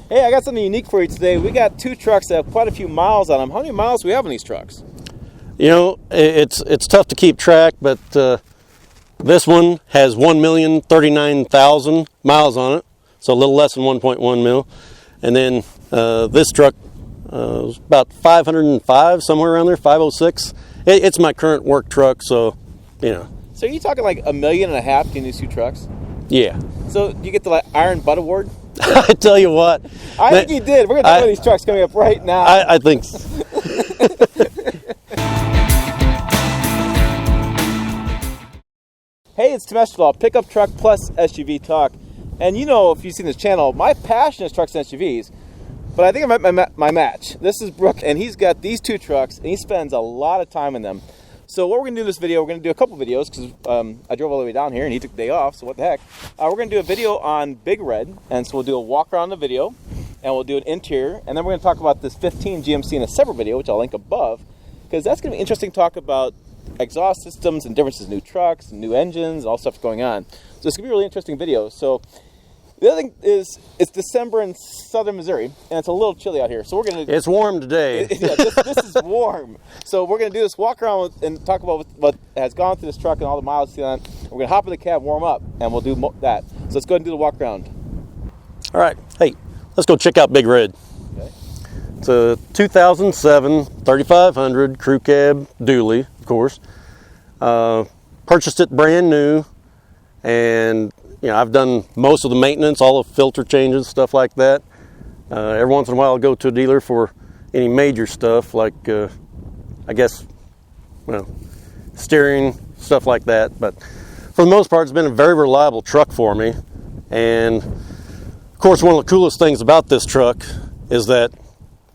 Hey, I got something unique for you today. We got two trucks that have quite a few miles on them. How many miles do we have on these trucks? You know, it's tough to keep track, but this one has 1,039,000 miles on it, so a little less than 1.1 mil. And then this truck was about 505, somewhere around there, 506. It's my current work truck, so, you know. So are you talking like $1.5 million in these two trucks? Yeah. So do you get the like, Iron Butt Award? I tell you what. I think you did. We're going to talk about these trucks coming up right now. I think so. Hey, it's Temeshkal, Pickup Truck Plus SUV Talk. And you know, if you've seen this channel, my passion is trucks and SUVs. But I think I met my match. This is Brook, and he's got these two trucks, and he spends a lot of time in them. So what we're going to do in this video, we're going to do a couple videos, because I drove all the way down here, and he took the day off, so what the heck. We're going to do a video on Big Red, and so we'll do a walk around the video, and we'll do an interior, and then we're going to talk about this 15 GMC in a separate video, which I'll link above, because that's going to be interesting to talk about exhaust systems and differences in new trucks and new engines and all stuff going on. So it's going to be a really interesting video. So the other thing is, it's December in southern Missouri, and it's a little chilly out here. So we're going to... It's warm today. This is warm. So we're going to do this walk around and talk about what has gone through this truck and all the miles on it. We're going to hop in the cab, warm up, and we'll do that. So let's go ahead and do the walk around. All right. Hey, let's go check out Big Red. Okay. It's a 2007 3500 crew cab dually, of course. Purchased it brand new, and you know, I've done most of the maintenance, all the filter changes, stuff like that. Every once in a while I'll go to a dealer for any major stuff like, I guess, well, steering, stuff like that. But for the most part, it's been a very reliable truck for me. And of course, one of the coolest things about this truck is that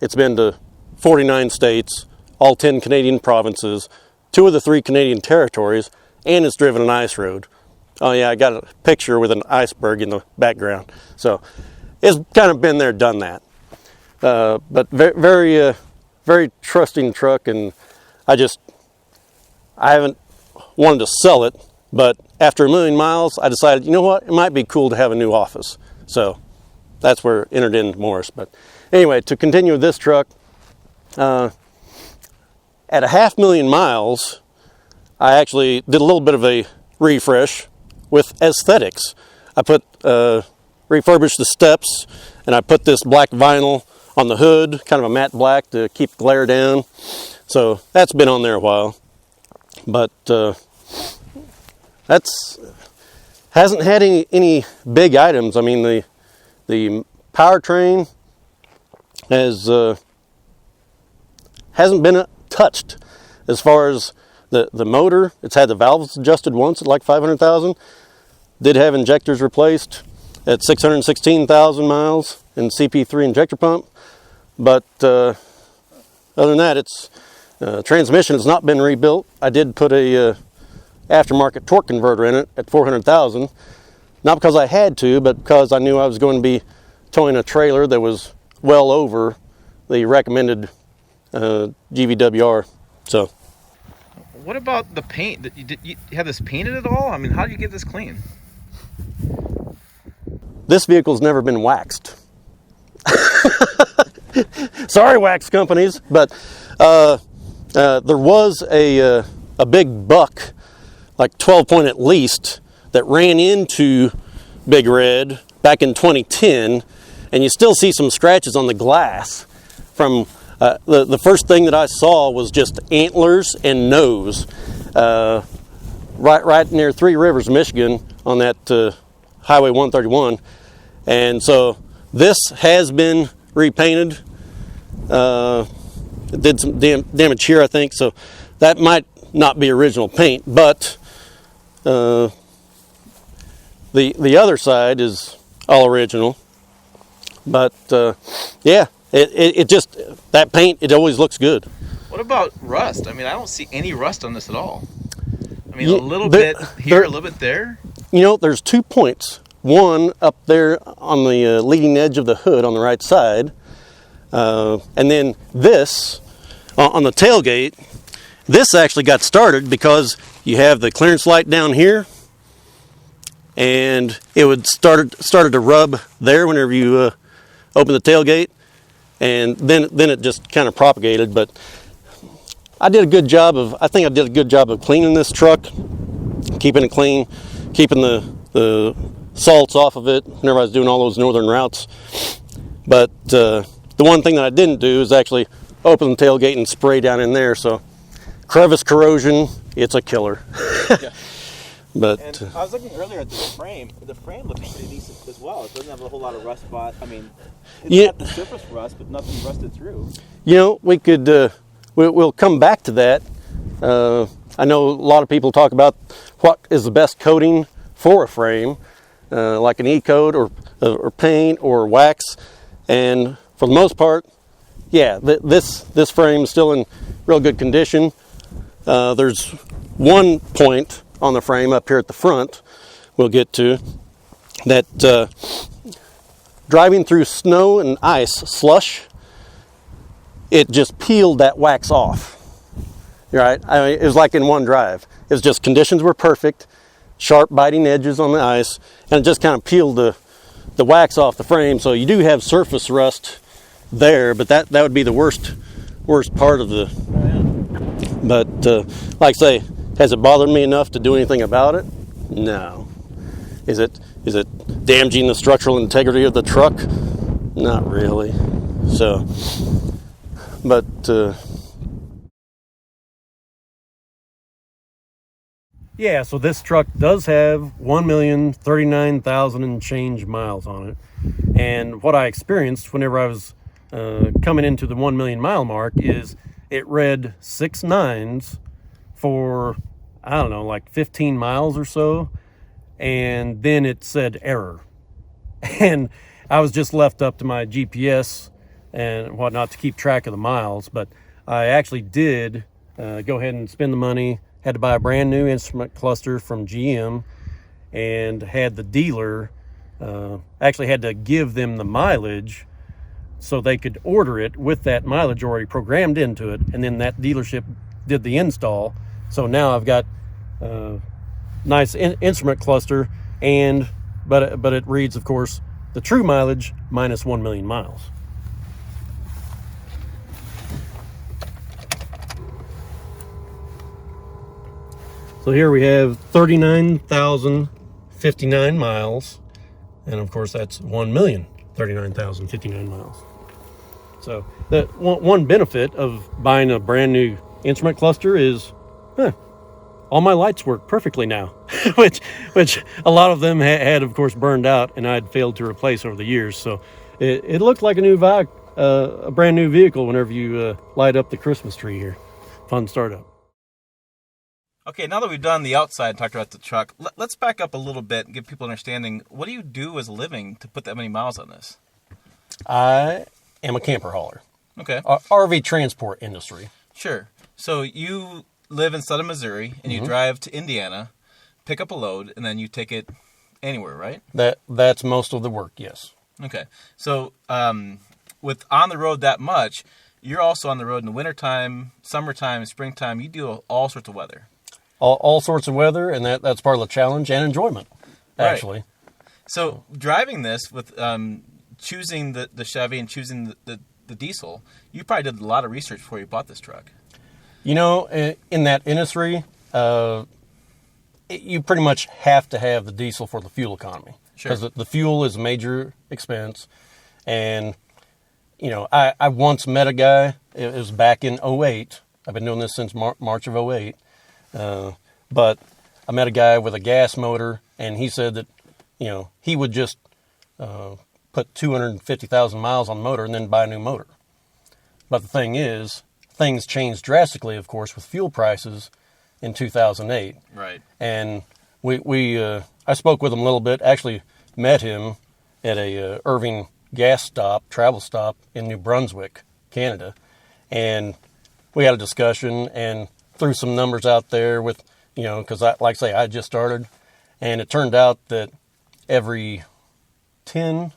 it's been to 49 states, all 10 Canadian provinces, 2 of the 3 Canadian territories, and it's driven an ice road. Oh yeah, I got a picture with an iceberg in the background. So it's kind of been there, done that. But very, very trusting truck, and I haven't wanted to sell it, but after 1 million miles, I decided, you know what, it might be cool to have a new office. So that's where it entered into Morris. But anyway, to continue with this truck, at 500,000 miles, I actually did a little bit of a refresh with aesthetics. I refurbished the steps, and I put this black vinyl on the hood, kind of a matte black to keep glare down. So that's been on there a while, but hasn't had any big items. I mean, the powertrain hasn't been touched. As far as the motor, it's had the valves adjusted once at like 500,000. Did have injectors replaced at 616,000 miles in CP3 injector pump. But other than that, its transmission has not been rebuilt. I did put a aftermarket torque converter in it at 400,000. Not because I had to, but because I knew I was going to be towing a trailer that was well over the recommended GVWR. So. What about the paint? Did you have this painted at all? I mean, how did you get this clean? This vehicle's never been waxed. Sorry, wax companies, but there was a big buck, like 12 point at least, that ran into Big Red back in 2010, and you still see some scratches on the glass from the first thing that I saw was just antlers and nose right near Three Rivers, Michigan, on that Highway 131. And so this has been repainted. It did some damage here, I think, so that might not be original paint, but the other side is all original. But yeah, it just, that paint, it always looks good. What about rust? I mean, I don't see any rust on this at all. I mean, a little bit here, a little bit there. You know, there's 2 points. One up there on the leading edge of the hood on the right side. And then this, on the tailgate, this actually got started because you have the clearance light down here. and it would started to rub there whenever you open the tailgate, and then it just kind of propagated. But I think I did a good job of cleaning this truck, keeping it clean, keeping the salts off of it whenever I was doing all those northern routes. But the one thing that I didn't do is actually open the tailgate and spray down in there. So crevice corrosion, it's a killer. Yeah. But and I was looking earlier at the frame. The frame looks pretty decent as well. It doesn't have a whole lot of rust spot. I mean, it's got the surface rust, but nothing rusted through. We could we'll come back to that. I know a lot of people talk about what is the best coating for a frame, like an E-coat or paint or wax, and for the most part, yeah, this frame is still in real good condition. There's one point on the frame up here at the front we'll get to that driving through snow and ice slush, it just peeled that wax off. Right? I mean, it was like in one drive. It was just conditions were perfect, sharp biting edges on the ice, and it just kind of peeled the wax off the frame. So you do have surface rust there, but that would be the worst part of the. But like I say, has it bothered me enough to do anything about it? No. Is it damaging the structural integrity of the truck? Not really. So, but yeah, so this truck does have 1,039,000 and change miles on it. And what I experienced whenever I was coming into the 1 million mile mark is it read 6 nines for, I don't know, like 15 miles or so. And then it said error. And I was just left up to my GPS and whatnot to keep track of the miles. But I actually did go ahead and spend the money. Had to buy a brand new instrument cluster from GM, and had the dealer actually had to give them the mileage so they could order it with that mileage already programmed into it, and then that dealership did the install. So now I've got a nice instrument cluster, but it reads, of course, the true mileage minus 1 million miles. So here we have 39,059 miles, and of course that's 1,039,059 miles. So the one benefit of buying a brand new instrument cluster is, all my lights work perfectly now, which a lot of them had of course burned out, and I'd failed to replace over the years. So it looked like a brand new vehicle whenever you light up the Christmas tree here. Fun startup. Okay, now that we've done the outside and talked about the truck, let's back up a little bit and give people an understanding. What do you do as a living to put that many miles on this? I am a camper hauler. Okay. RV transport industry. Sure. So you live in southern Missouri, and you drive to Indiana, pick up a load, and then you take it anywhere, right? That's most of the work, yes. Okay. So with on the road that much, you're also on the road in the wintertime, summertime, springtime. You deal with all sorts of weather. All sorts of weather, and that's part of the challenge and enjoyment, actually. Right. So driving this with choosing the Chevy and choosing the diesel, you probably did a lot of research before you bought this truck. You know, in that industry, you pretty much have to have the diesel for the fuel economy. Sure. Because the fuel is a major expense. And, you know, I once met a guy, it was back in 2008. I've been doing this since March of 2008. But I met a guy with a gas motor, and he said that, you know, he would just put 250,000 miles on the motor and then buy a new motor. But the thing is, things changed drastically, of course, with fuel prices in 2008. Right. And I spoke with him a little bit, actually met him at a Irving gas travel stop in New Brunswick, Canada. And we had a discussion and threw some numbers out there with, you know, because like I say, I just started, and it turned out that every 10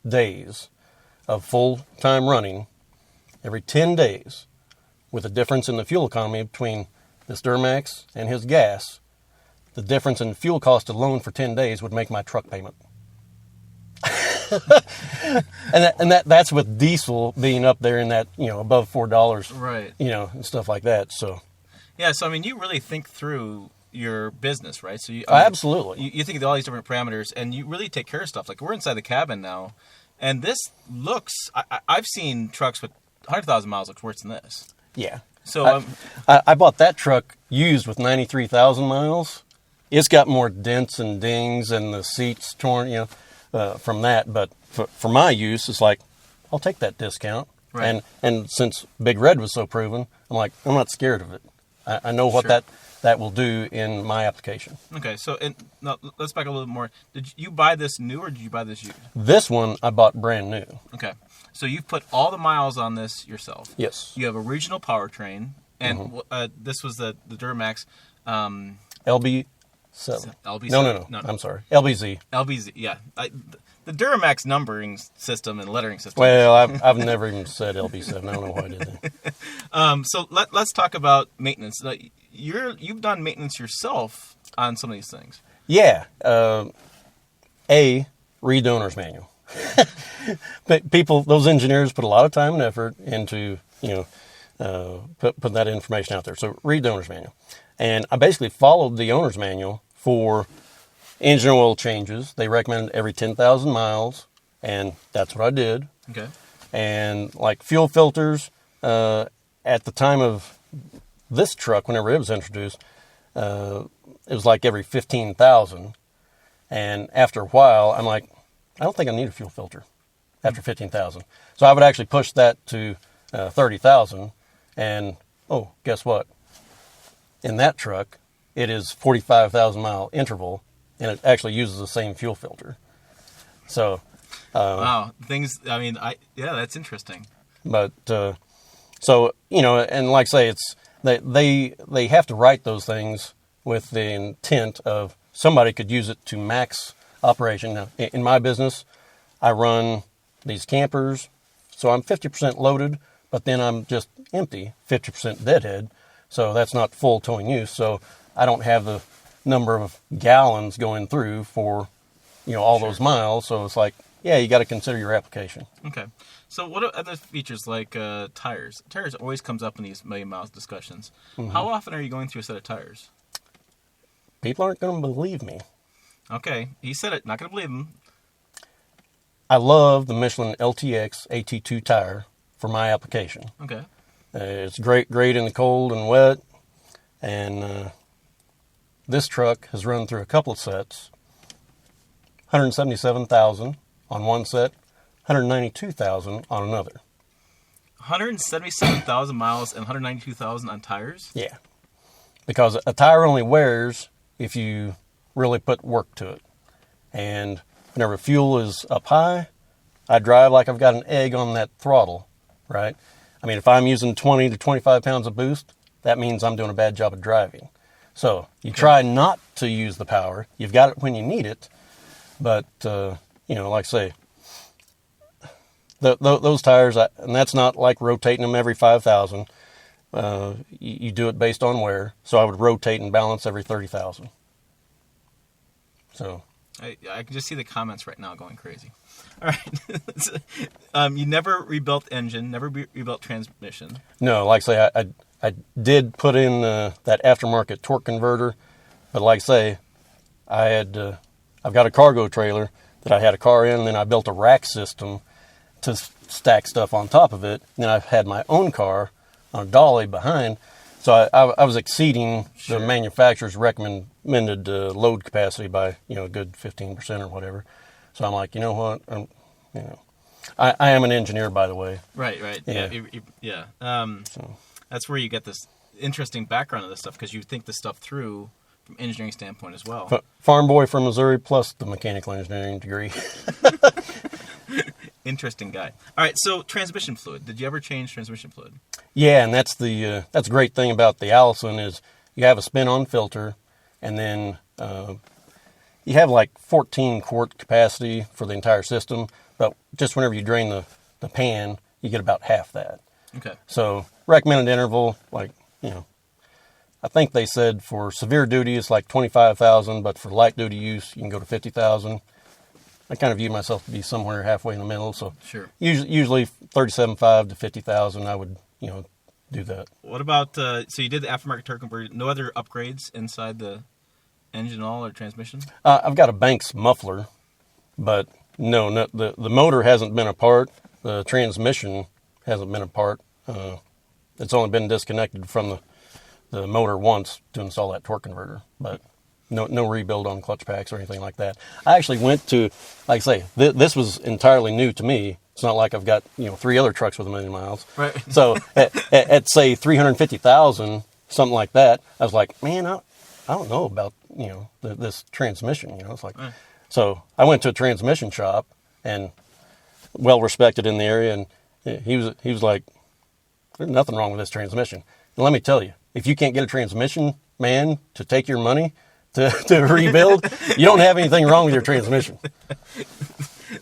days of full-time running, every 10 days, with a difference in the fuel economy between this Duramax and his gas, the difference in fuel cost alone for 10 days would make my truck payment. That's with diesel being up there in that, above $4, right? And stuff like that. So, yeah. So I mean, you really think through your business, right? So absolutely, you think of all these different parameters, and you really take care of stuff. Like we're inside the cabin now, and this looks. I've seen trucks with 100,000 miles looks worse than this. Yeah. So I bought that truck used with 93,000 miles. It's got more dents and dings, and the seats torn, from that. But for my use, it's like, I'll take that discount. Right. And since Big Red was so proven, I'm like, I'm not scared of it. I know what that will do in my application. Okay, so now let's back a little bit more. Did you buy this new or did you buy this used? This one I bought brand new. Okay, so you've put all the miles on this yourself. Yes. You have a regional powertrain, and this was the Duramax. LB. So LB7. No. I'm sorry. LBZ. LBZ. Yeah. The Duramax numbering system and lettering system. Well, I've never even said LB7. I don't know why I did that. So let's talk about maintenance. You've done maintenance yourself on some of these things. Yeah. Read the owner's manual. But those engineers put a lot of time and effort into, put that information out there. So read the owner's manual. And I basically followed the owner's manual for engine oil changes. They recommended every 10,000 miles, and that's what I did. Okay. And like fuel filters, at the time of this truck, whenever it was introduced, it was like every 15,000. And after a while, I'm like, I don't think I need a fuel filter after 15,000. So I would actually push that to 30,000. And, guess what? In that truck, it is 45,000 mile interval, and it actually uses the same fuel filter. So, wow, that's interesting. But so and like I say, it's they have to write those things with the intent of somebody could use it to max operation. Now, in my business, I run these campers, so I'm 50% loaded, but then I'm just empty, 50% deadhead. So that's not full towing use. So I don't have the number of gallons going through for, all those miles. So it's like, yeah, you got to consider your application. Okay. So what are other features like tires? Tires always comes up in these million miles discussions. Mm-hmm. How often are you going through a set of tires? People aren't going to believe me. Okay. He said it. Not going to believe him. I love the Michelin LTX AT2 tire for my application. Okay. It's great in the cold and wet, and this truck has run through a couple of sets. 177,000 on one set, 192,000 on another. 177,000 miles and 192,000 on tires? Yeah, because a tire only wears if you really put work to it. And whenever fuel is up high, I drive like I've got an egg on that throttle, right? I mean, if I'm using 20 to 25 pounds of boost, that means I'm doing a bad job of driving. So you try not to use the power. You've got it when you need it. But, like I say, those tires, and that's not like rotating them every 5,000. You do it based on wear. So I would rotate and balance every 30,000. So I can just see the comments right now going crazy. All right. You never rebuilt engine, never rebuilt transmission. No, like I say, I did put in that aftermarket torque converter, but like I say, I've got a cargo trailer that I had a car in, and then I built a rack system to stack stuff on top of it. And then I've had my own car on a dolly behind, so I was exceeding the manufacturer's recommended load capacity by a good 15% or whatever. So I'm like, you know what? I am an engineer, by the way. Right. Yeah. So that's where you get this interesting background of this stuff, because you think this stuff through from engineering standpoint as well. Farm boy from Missouri plus the mechanical engineering degree. Interesting guy. All right, so transmission fluid. Did you ever change transmission fluid? Yeah, and that's the great thing about the Allison is you have a spin-on filter, and then you have like 14 quart capacity for the entire system, but just whenever you drain the pan, you get about half that. Okay. So recommended interval, like, I think they said for severe duty it's like 25,000, but for light duty use you can go to 50,000. I kind of view myself to be somewhere halfway in the middle, so Sure. Usually 37.5 to 50,000, I would do that. What about so you did the aftermarket turbo converter? No other upgrades inside the engine at all or transmission? I've got a Banks muffler, but no, the motor hasn't been apart. The transmission hasn't been apart. It's only been disconnected from the motor once to install that torque converter, but no rebuild on clutch packs or anything like that. I actually went to, like I say, this was entirely new to me. It's not like I've got 3 other trucks with 1 million miles. Right. So at say 350,000, something like that, I was like, man, I don't know about this transmission. It's like, right. So I went to a transmission shop and well respected in the area, and he was like, there's nothing wrong with this transmission. And let me tell you, if you can't get a transmission man to take your money to rebuild, you don't have anything wrong with your transmission.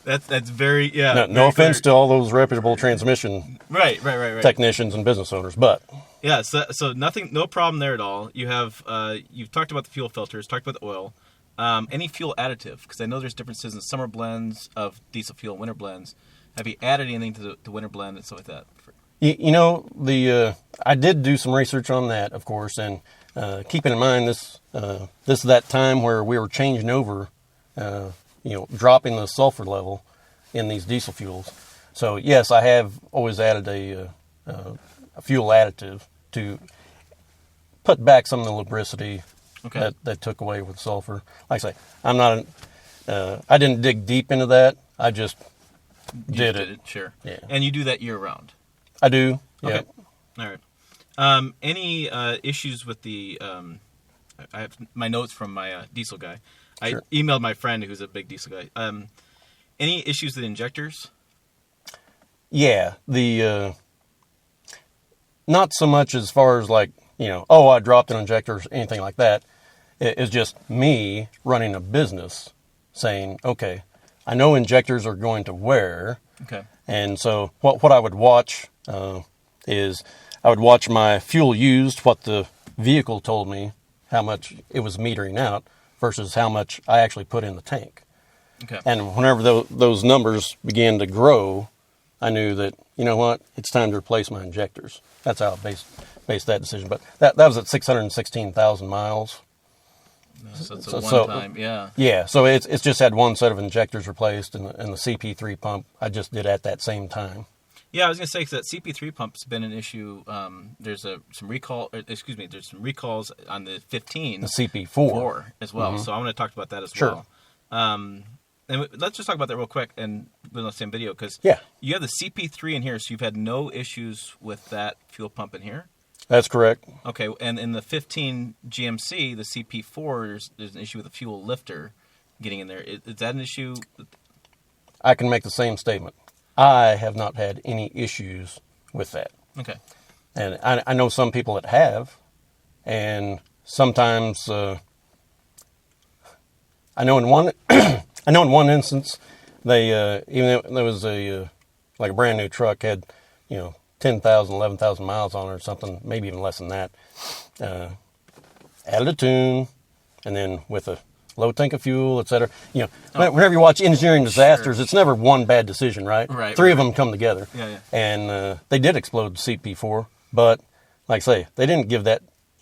That's very, yeah. No offense to all those reputable transmission right. technicians and business owners, but yeah. So nothing, no problem there at all. You have you've talked about the fuel filters, talked about the oil. Any fuel additive? Because I know there's differences in summer blends of diesel fuel, winter blends. Have you added anything to the winter blend and stuff like that? I did do some research on that, of course, and keeping in mind this is that time where we were changing over, dropping the sulfur level in these diesel fuels. So yes, I have always added a fuel additive to put back some of the lubricity that took away with sulfur. Like I say, I didn't dig deep into that. I just did it. Sure. Yeah. And you do that year round? I do. Yeah. Okay. All right. Any issues with the? I have my notes from my diesel guy. Sure. I emailed my friend who's a big diesel guy. Any issues with injectors? Yeah. Not so much as far as like I dropped an injector or anything like that. It's just me running a business saying, okay, I know injectors are going to wear. Okay. And so what I would watch is I would watch my fuel used, what the vehicle told me, how much it was metering out versus how much I actually put in the tank. Okay. And whenever those numbers began to grow, I knew that, it's time to replace my injectors. That's how I based that decision. But that was at 616,000 miles. So it's a one-time, yeah. Yeah, so it's just had one set of injectors replaced, and the CP3 pump I just did at that same time. Yeah, I was going to say, because that CP3 pump's been an issue. There's some recalls on the 15. The CP4. As well, so I'm going to talk about that as well. And let's just talk about that real quick and in the same video, because you have the CP3 in here, so you've had no issues with that fuel pump in here? That's correct. Okay, and in the 15 GMC, the CP4, there's an issue with the fuel lifter getting in there. Is that an issue? I can make the same statement. I have not had any issues with that. Okay. And I know some people that have, and sometimes I know in one instance they even though there was a brand new truck had 10,000, 11,000 miles on it or something, maybe even less than that. Added a tune, and then with a low tank of fuel, etc. Whenever you watch engineering disasters, it's never one bad decision, right? Right. Three of them come together. Yeah. And they did explode CP4, but like I say, they didn't give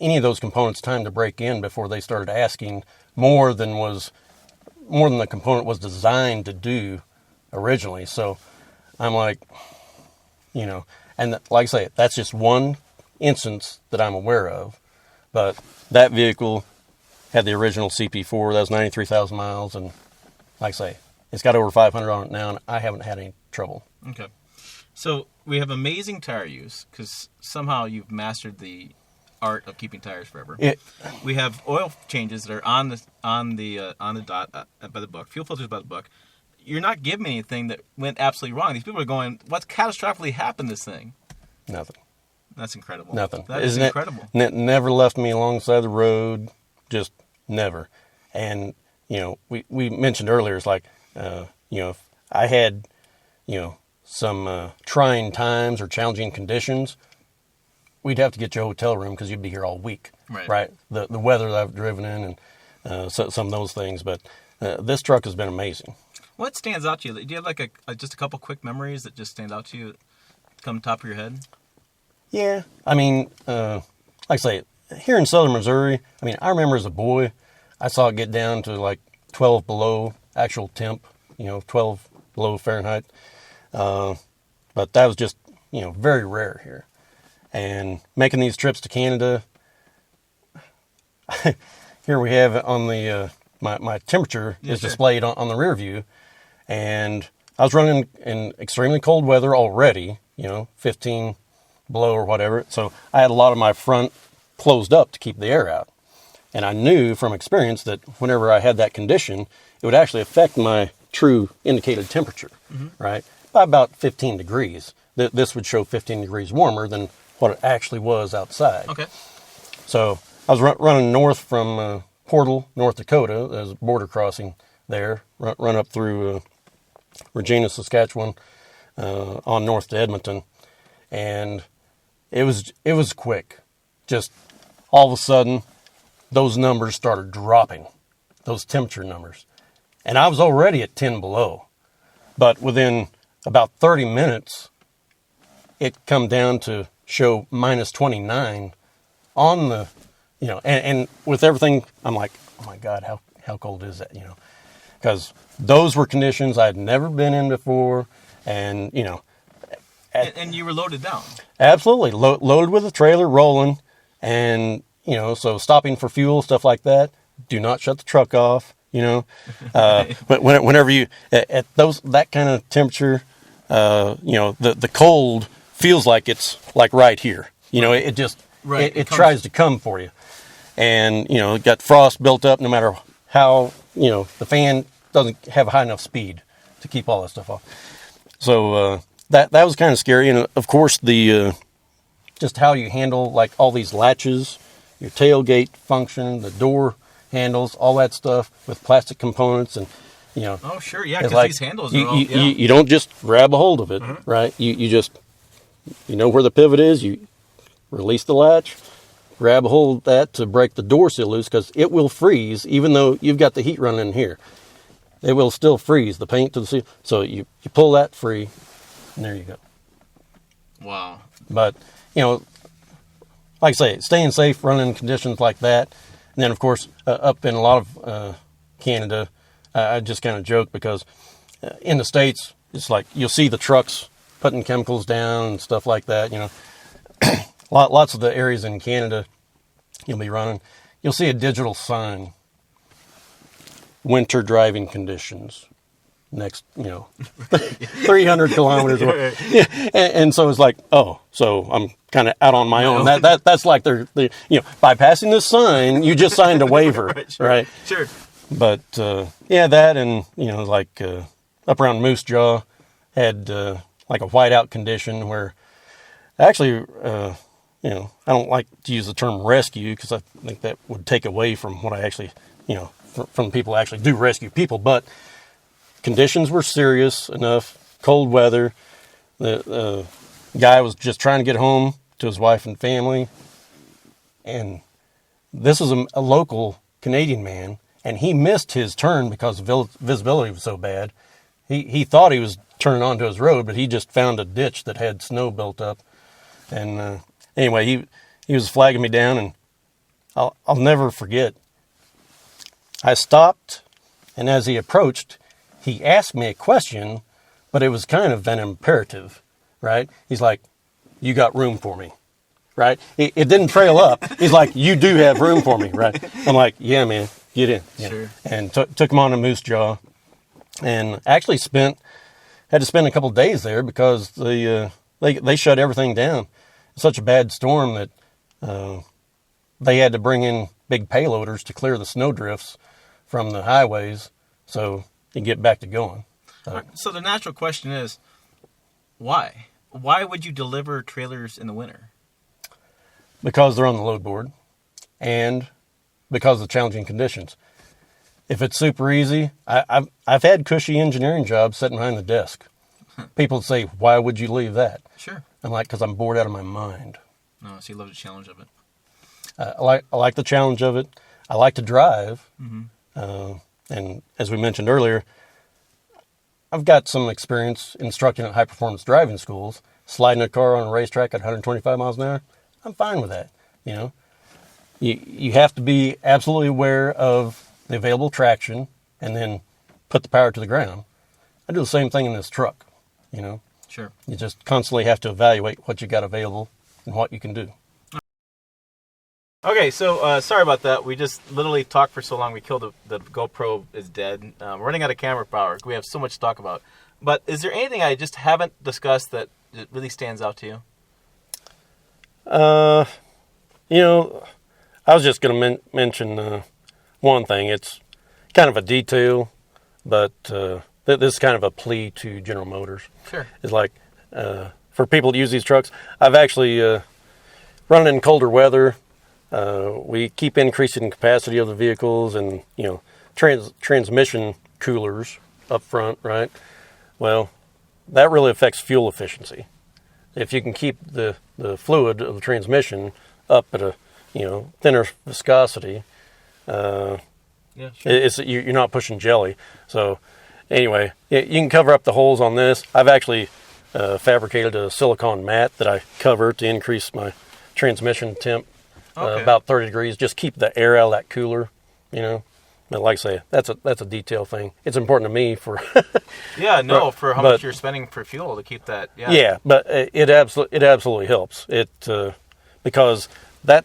any of those components time to break in before they started asking more than the component was designed to do originally. So I'm like, and like I say, that's just one instance that I'm aware of. But that vehicle had the original CP4. That was 93,000 miles. And like I say, it's got over 500 on it now, and I haven't had any trouble. Okay. So we have amazing tire use because somehow you've mastered the art of keeping tires forever. We have oil changes that are on the dot by the book, fuel filters by the book. You're not giving me anything that went absolutely wrong. These people are going, what's catastrophically happened to this thing? Nothing. That's incredible. Nothing. That is incredible. Never left me alongside the road. Just never. And, we mentioned earlier, it's like, if I had, some trying times or challenging conditions, we'd have to get you a hotel room because you'd be here all week, right? The weather that I've driven in and some of those things. But this truck has been amazing. What stands out to you? Do you have like just a couple quick memories that just stand out to you, come top of your head? Yeah, I mean, like I say, here in southern Missouri, I mean, I remember as a boy, I saw it get down to like 12 below actual temp, 12 below Fahrenheit. But that was just, very rare here. And making these trips to Canada, here we have on the, my temperature is displayed on the rear view. And I was running in extremely cold weather already, 15 below or whatever. So I had a lot of my front closed up to keep the air out. And I knew from experience that whenever I had that condition, it would actually affect my true indicated temperature, right? By about 15 degrees. This would show 15 degrees warmer than what it actually was outside. Okay. So I was running north from Portal, North Dakota. There's a border crossing there. Run up through Regina, Saskatchewan, on north to Edmonton. And it was quick. Just all of a sudden, those numbers started dropping, those temperature numbers. And I was already at 10 below. But within about 30 minutes, it come down to show minus 29 on the, and with everything, I'm like, oh my God, how cold is that, Because those were conditions I'd never been in before. And, and you were loaded down. Absolutely. Loaded with a trailer, rolling. And, so stopping for fuel, stuff like that. Do not shut the truck off, But whenever you, at that kind of temperature, the cold feels like it's like right here. It just, it tries to come for you. And, it got frost built up no matter how, the fan doesn't have high enough speed to keep all that stuff off. So, that was kind of scary. And of course, the, just how you handle like all these latches, your tailgate function, the door handles, all that stuff with plastic components and, Oh, sure. Yeah. Because like these handles you, are all, you don't just grab a hold of it, right? You just, where the pivot is, you release the latch, grab a hold of that to break the door seal loose because it will freeze even though you've got the heat running in here. It will still freeze the paint to the seal. So you pull that free and there you go. Wow. But, like I say, staying safe, running in conditions like that. And then, of course, up in a lot of Canada, I just kind of joke because in the States, it's like you'll see the trucks putting chemicals down and stuff like that, Lots of the areas in Canada you'll be running, you'll see a digital sign, winter driving conditions. Next, 300 kilometers away. Yeah. And so it's like, oh, so I'm kind of out on my own. That's like by passing this sign, you just signed a waiver, right? Sure. But, that and, up around Moose Jaw had, like a whiteout condition where actually, I don't like to use the term rescue because I think that would take away from what I actually, from people who actually do rescue people, but conditions were serious enough, cold weather. The guy was just trying to get home to his wife and family. And this was a local Canadian man, and he missed his turn because visibility was so bad. He thought he was turning onto his road, but he just found a ditch that had snow built up. And anyway, he was flagging me down, and I'll never forget. I stopped, and as he approached, he asked me a question, but it was kind of an imperative, right? He's like, you got room for me, right? It didn't trail up. He's like, you do have room for me, right? I'm like, yeah, man, get in. Sure. And took him on to Moose Jaw and actually had to spend a couple of days there because they shut everything down. It's such a bad storm that they had to bring in big payloaders to clear the snow drifts from the highways so you get back to going. So the natural question is, why? Why would you deliver trailers in the winter? Because they're on the load board and because of the challenging conditions. If it's super easy, I've had cushy engineering jobs sitting behind the desk. People say, why would you leave that? Sure. I'm like, because I'm bored out of my mind. No, so you love the challenge of it. I like the challenge of it. I like to drive. And as we mentioned earlier, I've got some experience instructing at high-performance driving schools. Sliding a car on a racetrack at 125 miles an hour, I'm fine with that. You know, you have to be absolutely aware of the available traction and then put the power to the ground. I do the same thing in this truck, you know. Sure. You just constantly have to evaluate what you got available and what you can do. Okay, so sorry about that. We just literally talked for so long. We killed the GoPro is dead. We're running out of camera power. We have so much to talk about. But is there anything I just haven't discussed that really stands out to you? You know, I was just going to mention one thing. It's kind of a detail, but this is kind of a plea to General Motors. Sure. It's like for people to use these trucks, I've actually run in colder weather. We keep increasing the capacity of the vehicles and, you know, transmission coolers up front, right? Well, that really affects fuel efficiency. If you can keep the fluid of the transmission up at a, you know, thinner viscosity, Sure. you're not pushing jelly. So anyway, you can cover up the holes on this. I've actually fabricated a silicone mat that I cover to increase my transmission temp about 30 degrees. Just keep the air out of that cooler, you know. But like I say, that's a detail thing. It's important to me for for how much you're spending for fuel to keep that. Yeah. Yeah, but it absolutely helps. Because that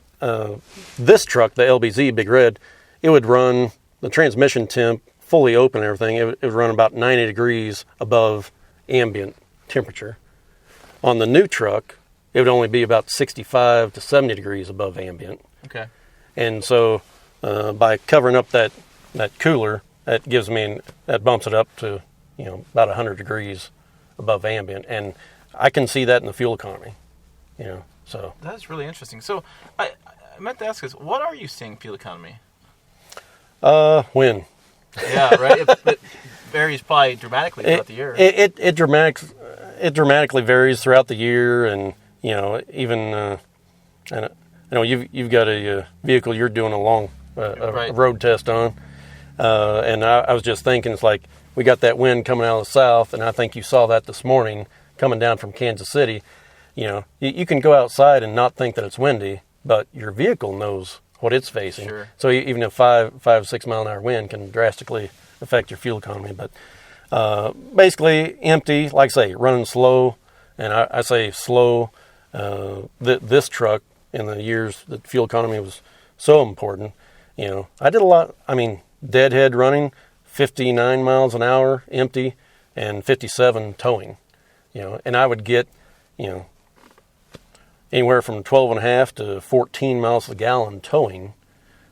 this truck, the LBZ Big Red, it would run the transmission temp fully open and everything. It would run about 90 degrees above ambient temperature. On the new truck, it would only be about 65 to 70 degrees above ambient. Okay. And so by covering up that cooler, that bumps it up to, you know, about 100 degrees above ambient, and I can see that in the fuel economy, you know. So that's really interesting. So I meant to ask this: what are you seeing fuel economy? When? Yeah, right. It varies probably dramatically throughout the year. It dramatically varies throughout the year, and you know, even and you know, you've got a vehicle you're doing a road test on. And I was just thinking, it's like we got that wind coming out of the south, and I think you saw that this morning coming down from Kansas City. You know, you can go outside and not think that it's windy, but your vehicle knows what it's facing. Sure. So even a 5-6 mile an hour wind can drastically affect your fuel economy. But basically empty, like I say, running slow, and I say slow. This truck, in the years that fuel economy was so important, you know, I did a lot. I mean, deadhead running, 59 miles an hour empty, and 57 towing, you know, and I would get, you know, anywhere from 12.5 to 14 miles a gallon towing,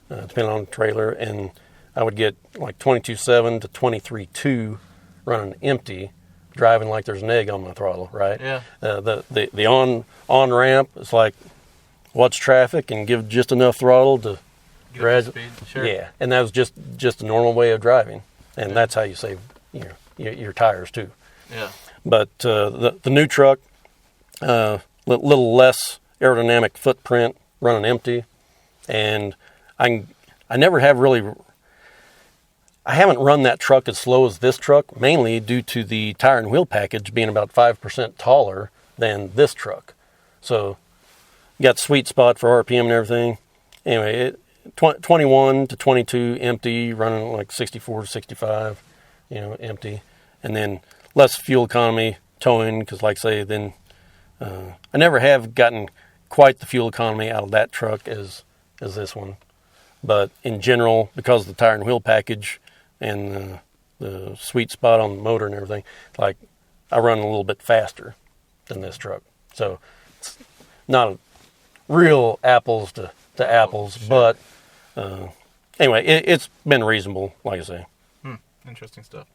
depending on the trailer, and I would get like 22.7 to 23.2 running empty, driving like there's an egg on my throttle, right? Yeah. The on ramp is like, watch traffic and give just enough throttle to speed. Sure. Yeah, and that was just a normal way of driving, and that's how you save your tires too. Yeah. But the new truck, little less aerodynamic footprint, running empty, and I haven't run that truck as slow as this truck, mainly due to the tire and wheel package being about 5% taller than this truck. So you got the sweet spot for RPM and everything. Anyway, 21 to 22 empty, running like 64 to 65, you know, empty. And then less fuel economy towing, because like I say, then I never have gotten quite the fuel economy out of that truck as this one. But in general, because of the tire and wheel package and the sweet spot on the motor and everything, like I run a little bit faster than this truck. So it's not a real apples to apples, sure. But anyway, it's been reasonable, like I say. Interesting stuff.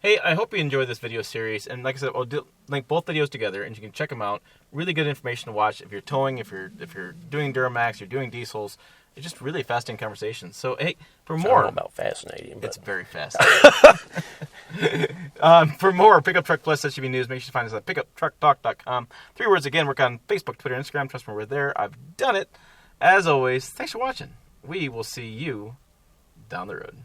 Hey, I hope you enjoyed this video series, and like I said, I'll link both videos together, and you can check them out. Really good information to watch if you're towing, if you're doing Duramax, you're doing diesels. It's just really fascinating conversation. So, hey, for I more... don't know about fascinating, but It's very fascinating. For more Pickup Truck Plus SUV news, make sure to find us at pickuptrucktalk.com. 3 words again, work on Facebook, Twitter, Instagram. Trust me, we're there. I've done it. As always, thanks for watching. We will see you down the road.